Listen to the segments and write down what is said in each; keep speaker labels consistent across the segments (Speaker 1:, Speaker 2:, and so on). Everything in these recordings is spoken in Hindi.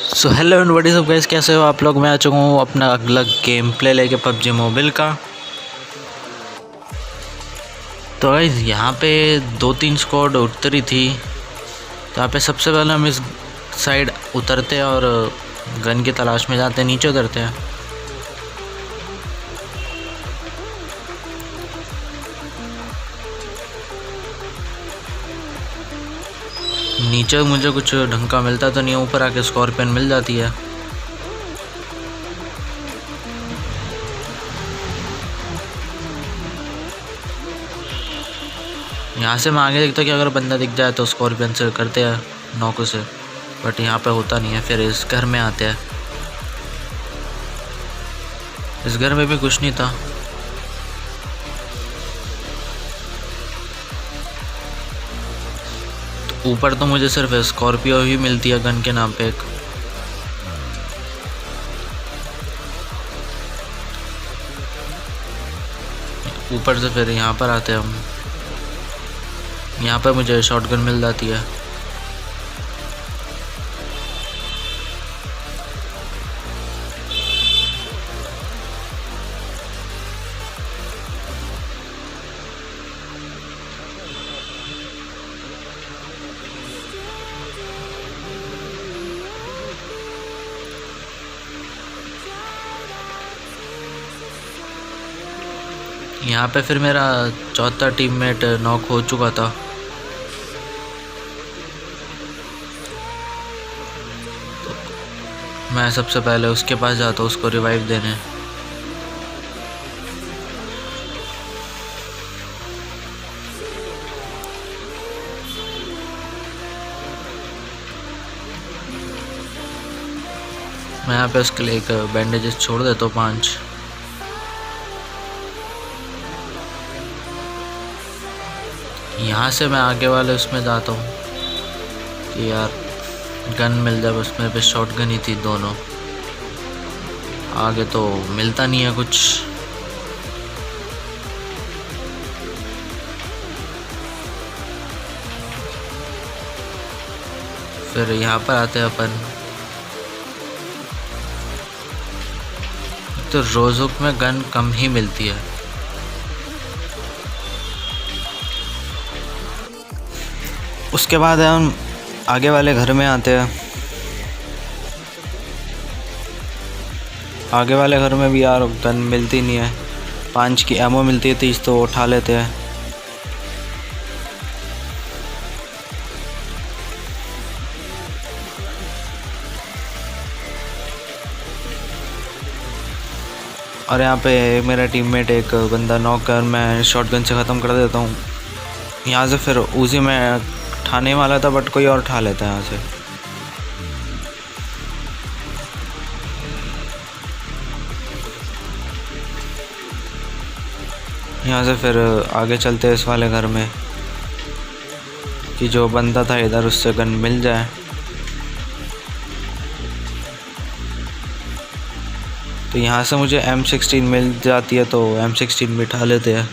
Speaker 1: So hello and what is up guys, कैसे हो आप लोग। मैं आ चुका हूँ अपना अगला गेम प्ले लेके पबजी मोबाइल का। तो गाइस यहाँ पे 2-3 स्क्वाड उतरी थी। तो यहाँ पे सबसे पहले हम इस साइड उतरते हैं और गन की तलाश में जाते हैं, नीचे उतरते हैं। नीचे मुझे कुछ ढंग का मिलता तो नहीं, ऊपर आके स्कॉर्पियन मिल जाती है। यहाँ से मैं आगे देखता कि अगर बंदा दिख जाए तो स्कॉर्पियन से करते हैं नौकों से, बट यहाँ पे होता नहीं है। फिर इस घर में आते हैं। इस घर में भी कुछ नहीं था। तो ऊपर तो मुझे सिर्फ स्कॉर्पियो ही मिलती है गन के नाम पे एक। ऊपर से फिर यहाँ पर आते हैं हम। यहाँ पर मुझे शॉटगन मिल जाती है। यहाँ पे फिर मेरा चौथा टीममेट नॉक हो चुका था। तो मैं सबसे पहले उसके पास जाता हूँ उसको रिवाइव देने। मैं यहाँ पे उसके लिए एक बैंडेजेस छोड़ देता हूँ 5। यहाँ से मैं आगे वाले उसमें जाता हूँ कि यार गन मिल जाए। उसमें भी शॉट गन ही थी दोनों। आगे तो मिलता नहीं है कुछ। फिर यहाँ पर आते हैं अपन। तो रोज़ुक में गन कम ही मिलती है। उसके बाद हम आगे वाले घर में आते हैं। आगे वाले घर में भी यार गन मिलती नहीं है। 5 की एमओ मिलती है, 30 तो उठा लेते हैं। और यहाँ पे मेरा टीममेट एक बंदा नॉक कर मैं शॉटगन से ख़त्म कर देता हूँ। यहाँ से फिर उसी में ठाने वाला था बट कोई और ठा लेता है यहाँ से। यहाँ से फिर आगे चलते हैं इस वाले घर में कि जो बंदा था इधर उससे गन मिल जाए। तो यहाँ से मुझे M16 मिल जाती है तो M16 भी ठा लेते हैं।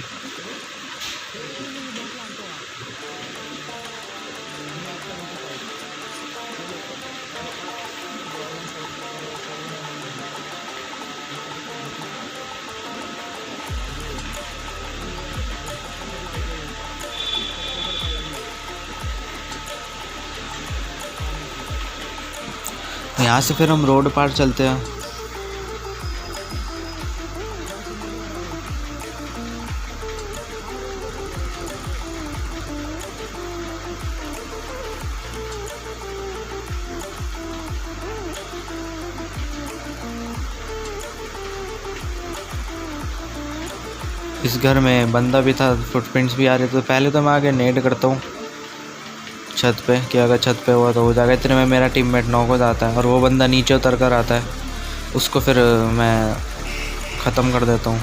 Speaker 1: यहाँ से फिर हम रोड पार चलते हैं। इस घर में बंदा भी था, फुटप्रिंट्स भी आ रहे थे। तो पहले तो मैं आगे नेड करता हूँ छत पे कि अगर छत पे हुआ तो हो जाएगा। इतने में मेरा टीममेट नॉक हो जाता है और वो बंदा नीचे उतर कर आता है। उसको फिर मैं ख़त्म कर देता हूँ।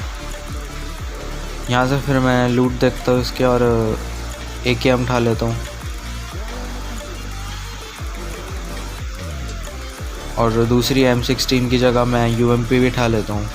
Speaker 1: यहाँ से फिर मैं लूट देखता हूँ इसके और AKM उठा लेता हूँ। और दूसरी M16 की जगह मैं UMP भी उठा लेता हूँ।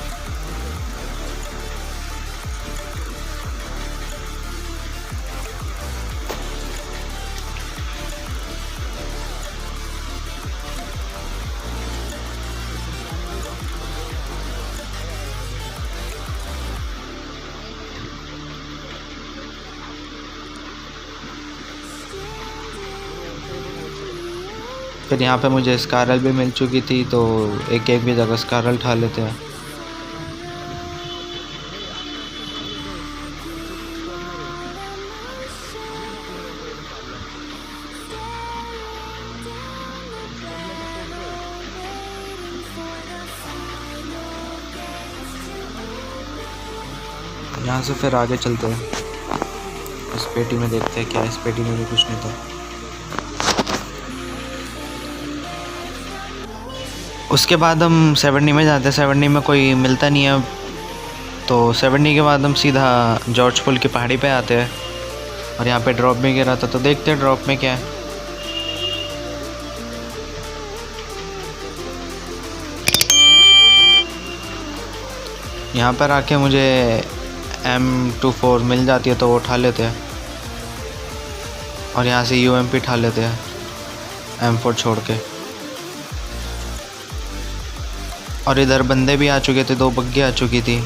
Speaker 1: फिर यहाँ पे मुझे स्कारल भी मिल चुकी थी, तो एक एक भी जगह स्कारल उठा लेते हैं। यहाँ से फिर आगे चलते हैं, इस पेटी में देखते हैं क्या है। इस पेटी में भी कुछ नहीं था। उसके बाद हम 70 में जाते हैं। 70 में कोई मिलता नहीं है, तो 70 के बाद हम सीधा जॉर्ज पुल की पहाड़ी पे आते हैं। और यहाँ पे ड्रॉप में गिरा था, तो देखते हैं ड्रॉप में क्या है। यहाँ पर आके मुझे M24 मिल जाती है, तो वो उठा लेते हैं। और यहाँ से UMP उठा लेते हैं, M4 छोड़ के। और इधर बंदे भी आ चुके थे, 2 बग्गी आ चुकी थी,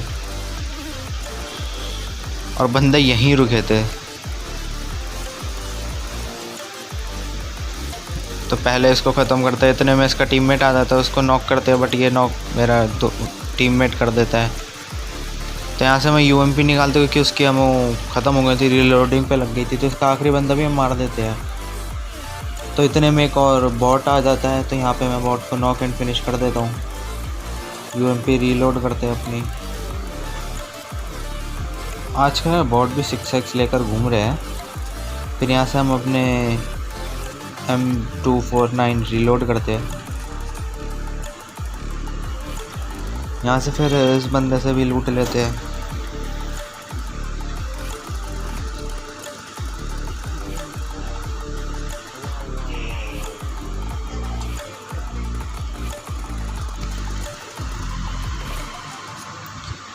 Speaker 1: और बंदे यहीं रुके थे। तो पहले इसको ख़त्म करते हैं, इतने में इसका टीममेट आ जाता है, उसको नॉक करते हैं, बट ये नॉक मेरा टीममेट कर देता है। तो यहाँ से मैं UMP निकालते, क्योंकि उसकी हम ख़त्म हो गई थी, रीलोडिंग पे लग गई थी, तो इसका आखिरी बंदा भी हम मार देते हैं। तो इतने में एक और बॉट आ जाता है, तो यहाँ पे मैं बॉट को नॉक एंड फिनिश कर देता हूँ। UMP रीलोड करते हैं अपनी। आज का बॉट भी 6x लेकर घूम रहे हैं। फिर यहाँ से हम अपने M249 रीलोड करते हैं। यहाँ से फिर इस बंदे से भी लूट लेते हैं।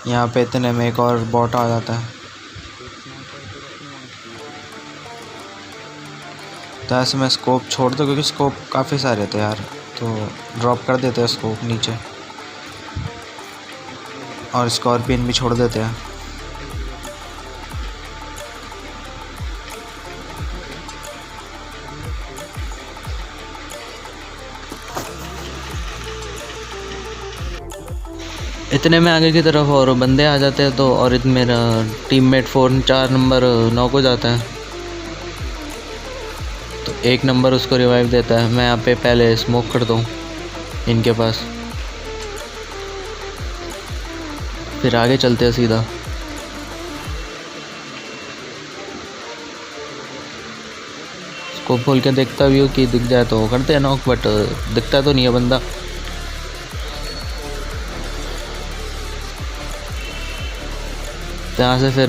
Speaker 1: यहाँ पे इतने में एक और बॉट आ जाता है, तो ऐसे मैं स्कोप छोड़ दूँ, क्योंकि स्कोप काफ़ी सारे थे यार, तो ड्रॉप कर देते हैं स्कोप नीचे। और स्कॉर्पियन भी छोड़ देते हैं। इतने में आगे की तरफ और बंदे आ जाते हैं, तो और मेरा टीममेट 4 नंबर नॉक हो जाता है, तो 1 नंबर उसको रिवाइव देता है। मैं यहाँ पे पहले स्मोक करता हूँ इनके पास, फिर आगे चलते हैं सीधा। स्कोप खोल के देखता भी हो कि दिख जाए तो करते हैं नॉक, बट दिखता तो नहीं है बंदा। यहाँ से फिर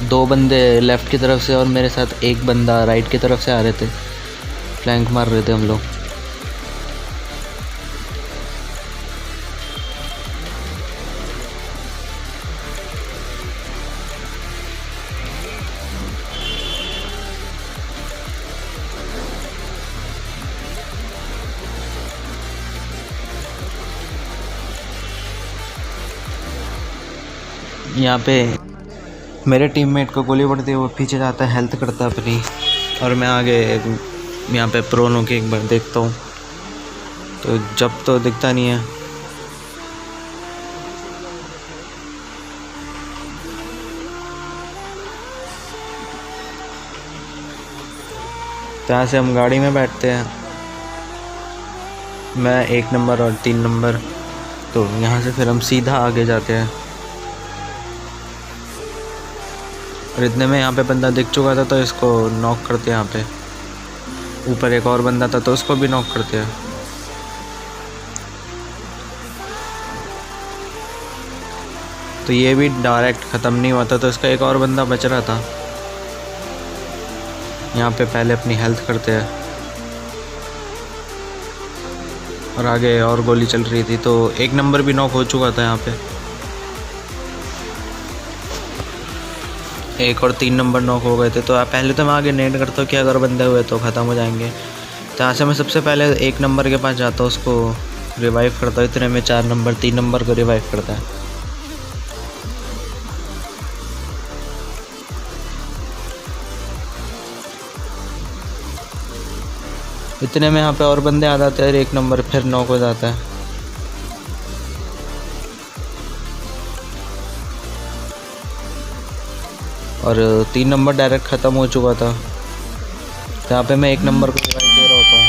Speaker 1: 2 बंदे लेफ़्ट की तरफ से और मेरे साथ 1 बंदा राइट की तरफ से आ रहे थे, फ्लैंक मार रहे थे हम लोग। यहाँ पे मेरे टीममेट को गोली पड़ती है, वो पीछे जाता है, हेल्थ करता है अपनी, और मैं आगे यहाँ पे प्रोन होके एक बार देखता हूँ, तो जब तो दिखता नहीं है। तो यहाँ से हम गाड़ी में बैठते हैं, मैं 1 नंबर और 3 नंबर। तो यहाँ से फिर हम सीधा आगे जाते हैं। और इतने में यहाँ पे बंदा दिख चुका था, तो इसको नॉक करते हैं। यहाँ पे ऊपर एक और बंदा था, तो उसको भी नॉक करते हैं। तो ये भी डायरेक्ट ख़त्म नहीं हुआ था, तो इसका एक और बंदा बच रहा था। यहाँ पे पहले अपनी हेल्थ करते हैं, और आगे और गोली चल रही थी, तो 1 नंबर भी नॉक हो चुका था। यहाँ पे 1 और 3 नंबर नॉक हो गए थे। तो पहले तो मैं आगे नेट करता हूँ कि अगर बंदे हुए तो ख़त्म हो जाएंगे। तो यहाँ से मैं सबसे पहले 1 नंबर के पास जाता हूँ, उसको रिवाइव करता हूँ। इतने में 4 नंबर 3 नंबर को रिवाइव करता है। इतने में यहाँ पे और बंदे आ जाते हैं, एक नंबर फिर नॉक हो जाता है। और 3 नंबर डायरेक्ट ख़त्म हो चुका था। यहाँ पे मैं 1 नंबर को रिवाइव दे रहा होता हूँ।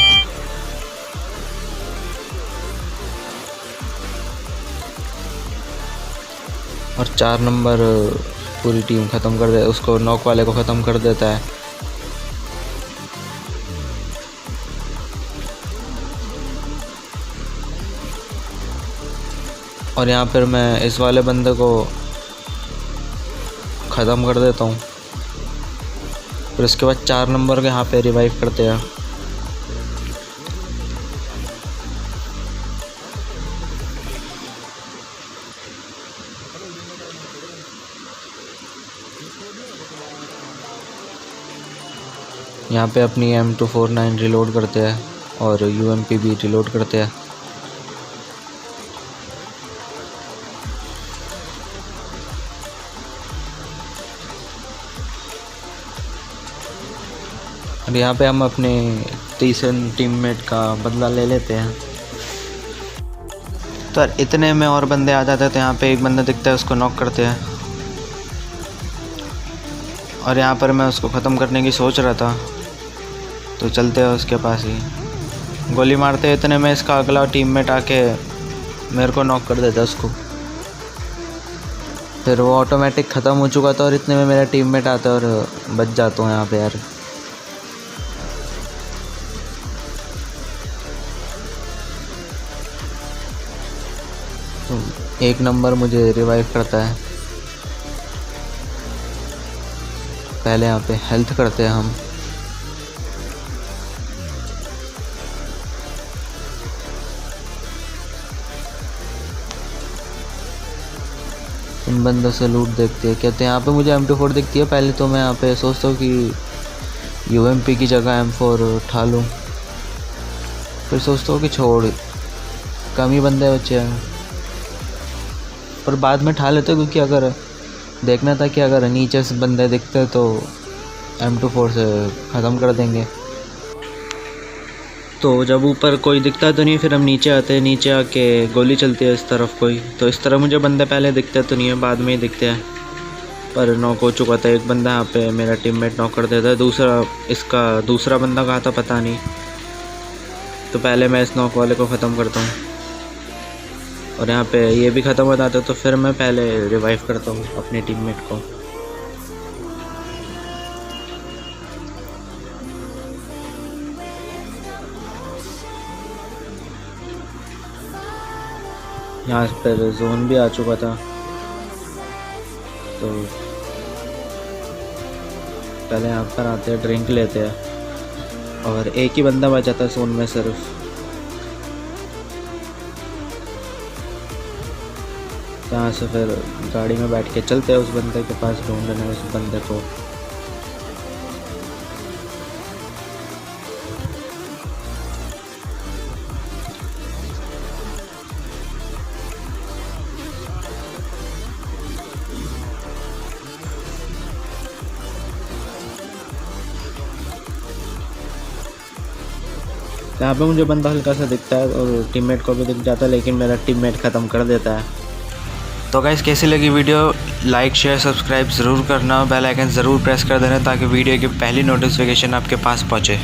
Speaker 1: और 4 नंबर पूरी टीम ख़त्म कर दे, उसको नॉक वाले को ख़त्म कर देता है। और यहाँ पर मैं इस वाले बंदे को ख़त्म कर देता हूँ। फिर उसके बाद 4 नंबर के यहाँ पे रिवाइव करते हैं। यहाँ पे अपनी M249 रिलोड करते हैं और UMP भी रिलोड करते हैं। और यहाँ पे हम अपने तीसरे टीममेट का बदला ले लेते हैं। तो इतने में और बंदे आ जाते हैं, तो यहाँ पे एक बंदा दिखता है, उसको नॉक करते हैं। और यहाँ पर मैं उसको ख़त्म करने की सोच रहा था, तो चलते हैं उसके पास ही। गोली मारते इतने में इसका अगला टीममेट आके मेरे को नॉक कर देता है उसको। फिर वो ऑटोमेटिक ख़त्म हो चुका था और इतने में मेरा टीममेट आता है और बच जाता हूँ यहाँ पे यार। तो 1 नंबर मुझे रिवाइव करता है। पहले यहाँ पे हेल्थ करते हैं हम। इन बंदों से लूट देखते हैं, कहते हैं यहाँ पे मुझे M24 दिखती है। पहले तो मैं यहाँ पे सोचता हूँ कि UMP की जगह M4 उठा लूँ, फिर सोचता हूँ कि छोड़, कम ही बंदे बचे हैं। पर बाद में उठा लेते, क्योंकि अगर देखना था कि अगर नीचे से बंदे दिखते तो M24 से ख़त्म कर देंगे। तो जब ऊपर कोई दिखता तो नहीं, फिर हम नीचे आते हैं। नीचे आके गोली चलती है इस तरफ कोई, तो इस तरफ मुझे बंदे पहले दिखते तो नहीं है, बाद में ही दिखते हैं। पर नॉक हो चुका था एक बंदा, यहाँ पे मेरा टीममेट नॉक कर देता है। इसका दूसरा बंदा कहाँ था पता नहीं। तो पहले मैं इस नॉक वाले को ख़त्म करता हूँ, और यहाँ पे ये भी ख़त्म हो जाता है। तो फिर मैं पहले रिवाइव करता हूँ अपने टीममेट को। यहाँ पर जोन भी आ चुका था, तो पहले यहाँ पर आते हैं, ड्रिंक लेते हैं, और एक ही बंदा बचा था जोन में सिर्फ। यहाँ से फिर गाड़ी में बैठ के चलते हैं उस बंदे के पास, ढूंढने उस बंदे को। यहाँ पे मुझे बंदा हल्का सा दिखता है और टीममेट को भी दिख जाता है, लेकिन मेरा टीममेट ख़त्म कर देता है। तो गाइस, कैसी लगी वीडियो? लाइक शेयर सब्सक्राइब ज़रूर करना, बेल आइकन ज़रूर प्रेस कर देना, ताकि वीडियो की पहली नोटिफिकेशन आपके पास पहुँचे।